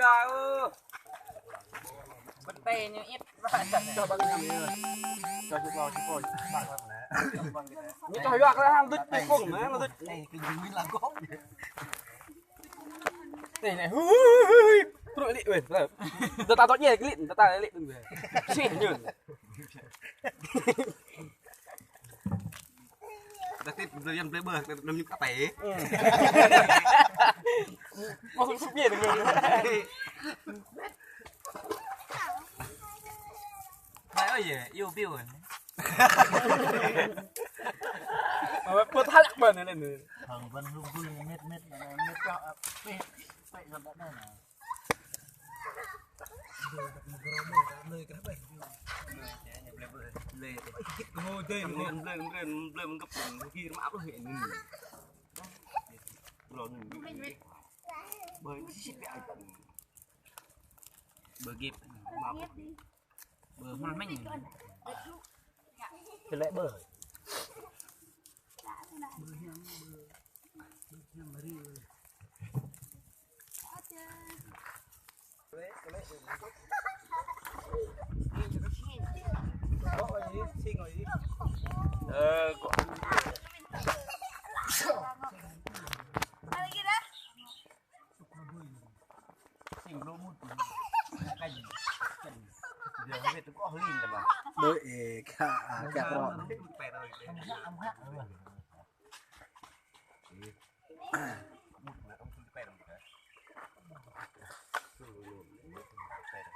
rồi. Bật tê như ít. Cho bác em đi. Cho chị vào chị phổi. Bác vào nè. Như cho gạc ra hàng đứt cái cùng nữa nó đứt. Này cái gì là gốc. Này này. Tôi lị uyển rồi. Giờ tao tốt nhẹ cái lịn, tao lịn đừng về. Xỉ nhường. Đã tiếp rồi em tới bờ đâm như cá té. Mà không biết được rồi. Đấy ơi gì yêu view rồi. Mà bớt thắt lạc bẩn này này. Thằng Vân Hương Vương mết cho mết vậy rồi đã này là nơi cái bệnh Lê ngồi tên lên cấp kia nó áp nó hiện rồi bởi ship lại bờ ghép bờ hoa mấy nhỉ cái lẽ bờ giờ không biết tôi có hơi là mà đợi cả rồi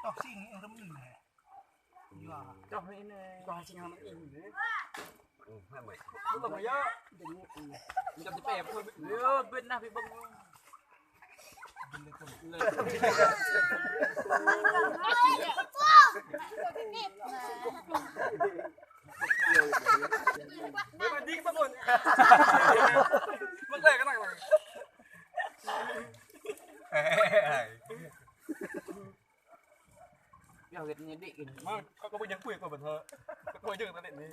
tóc xinh ấy nó mình này Cho mấy này. Cho xin hàng nó in đấy. hai mày Không tầm nhá. Mình cầm cái bè thôi. Bên nào bị bông. Mấy bạn đi bắt luôn. Mất lẻ cái này này. Giờ cái nhận định mà có bây giờ quyền của mình thôi. Có bây giờ ta định đi.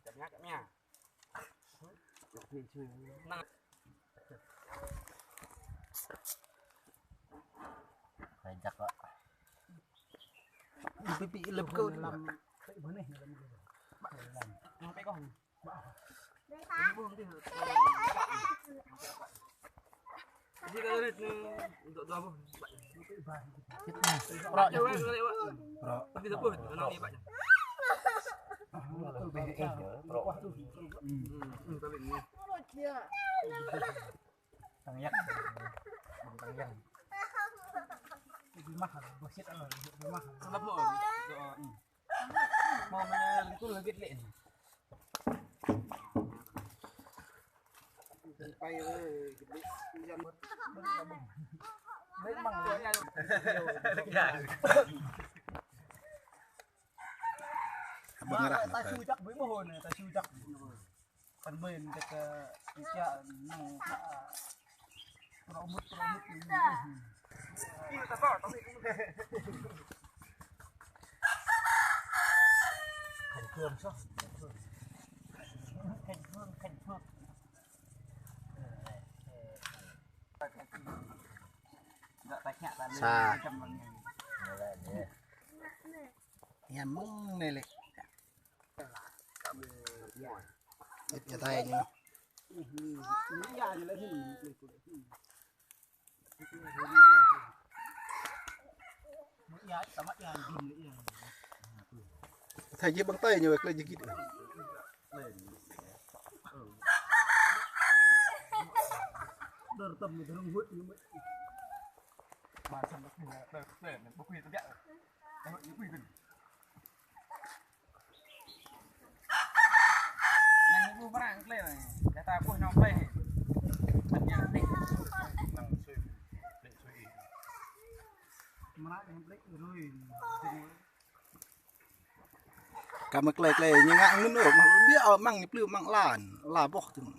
Chậm nhá, chậm nha. phải chặt vậy bị lập cơ làm cái bữa này Nó cái con. Gì cái đấy đó không? Đó đâu đấy đó. Bây giờ bữa nó đi vậy. thằng nhắc thằng nhắc mắc bớt chết rồi mắc Lấp mỏ. Mà mình cứ biết lệ. bay lấy bằng lưới nha ta chui chắc với một hồi này ta chui chắc phần mềm cái chợ năng nó mút Ta có tao bị thành phương số thành phương xa nhà mông này lại ít tay nhá thầy chỉ bằng tay nhiều lên như kia đợt tầm người ta không vượt như vậy mà xong nó quỳ để nó quỳ tôi nhận nó quỳ mình nhanh bu bắt lên này cái ta quỳ nó play thật nhà định mà lại play rồi cả một lệ như ngang nữa mà biết ở mang cái pleu mang là bỏ từng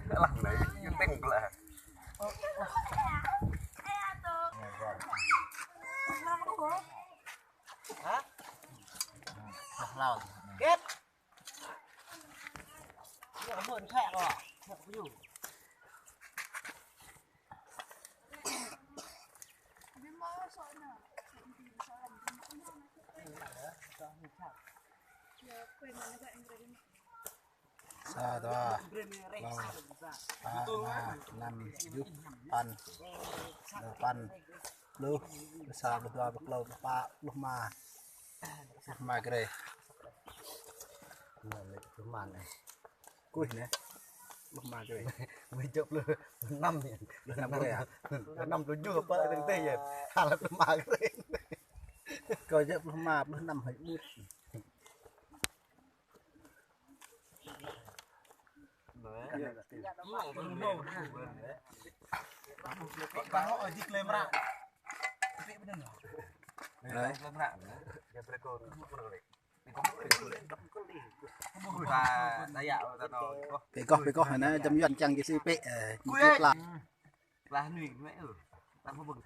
làm đấy nhưng tên là lao kết mượn khẹ rồi sa đó năm giúp pan lu sa berdua berkelau pak lu ma cái đây lu ma này cùi này lu ma cái đây mình chụp lu năm này năm cái à năm lu juga pak từng teh ya halah lu ma cái đây coi chụp lu ma lu năm hay bút kalau di Klemra tapi bener nggak? Đấy, lâm rạng nữa. Và đa dạo là nó cái có nó chấm duyên chăng cái CP là huyền mẹ ở đang có bừng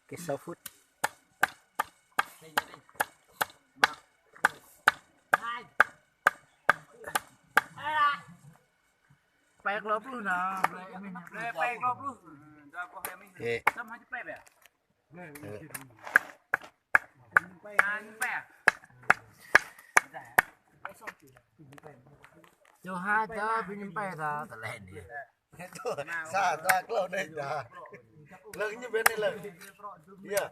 cái 6 phút Pek lo plus nah, pek lo plus. Oke. Sama aja pek ya? Cho hai ta pinjam pek ta, terlain dia. Sa ra kalau đây dah. Lưng như bên này lưng. Iya.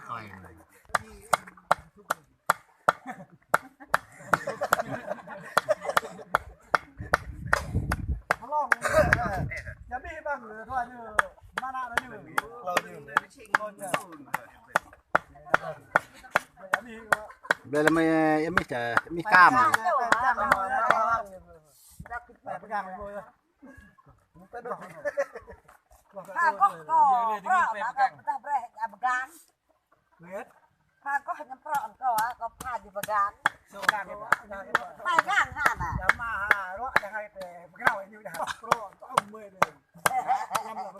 Coi này. Halo. Jadi bang, thôi như mana nó như lâu như Đây là mày em mới chờ mới cam. Có hình pro có pha di bagan. Mai gan hana. Yamaha ro yang hai te begrau ini udah pro om me ni.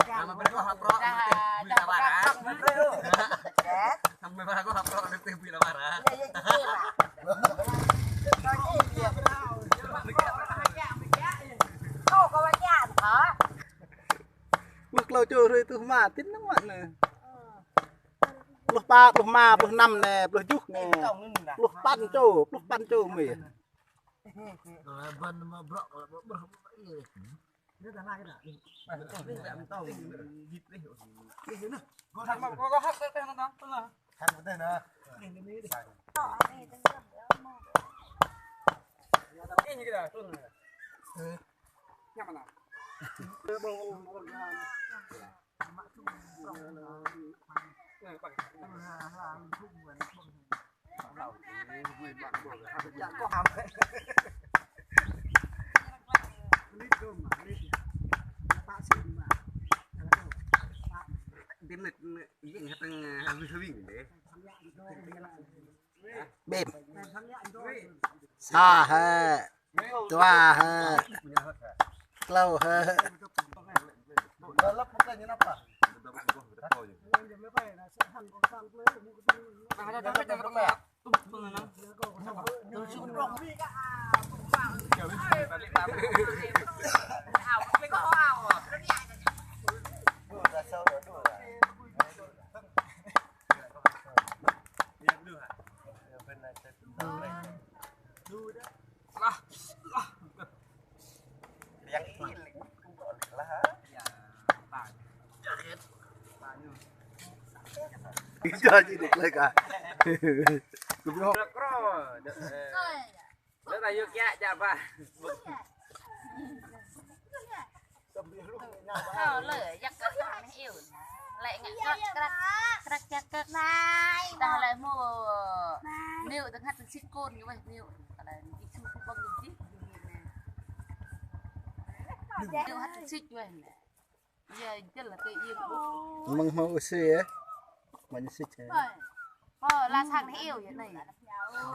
Nama berdua hapro bila marah. Sampai marah aku hapro ada bila marah. Kau có nhà hả? Bước lâu chưa rồi từ mà tính nó ngoạn nè. Lúc ba, lúc ma, lúc năm nè, lúc chút nè. Lúc pan châu mì. Ban ma bro ini. Dia dah naik dah. Tahu hit ni. Ini nah. Có hát cái nó đó, tức là Hạt một tên nè. Ini ni dia. cái như cái đó, tuần này. Nhắm nào. Có hàm. Lít cơm mà lít. Pak sim mà. Tim lịch gì hết tăng hơi bình đấy. Bìm. Sa ha. Tua ha. Lâu ha. Lấp cái như apa? Yang ini lah. Cho chị đượcเลยcả. Được rồi. Được là được dạ dạ bà. Lời giặc cất nó hiểu. Lại ngã cất chặt cất này. Ta lại mua niệu từng hạt từng xích côn như vậy niệu. Là đi chung không băng được chứ. Niệu hạt từng xích như vậy. Giờ chân là cái yên. Mừng màu xì á. Mình xích. Là thằng hiểu vậy này.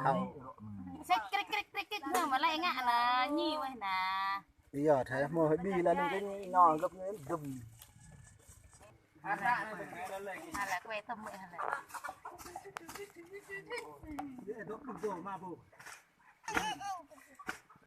Không. xách krik mà lại ngạ là nhiều vậy nè bây giờ thấy mồ hôi bi là những cái nò gấp nghén dùm hay là que tâm vậy hay là Để đốt đổ mà bù.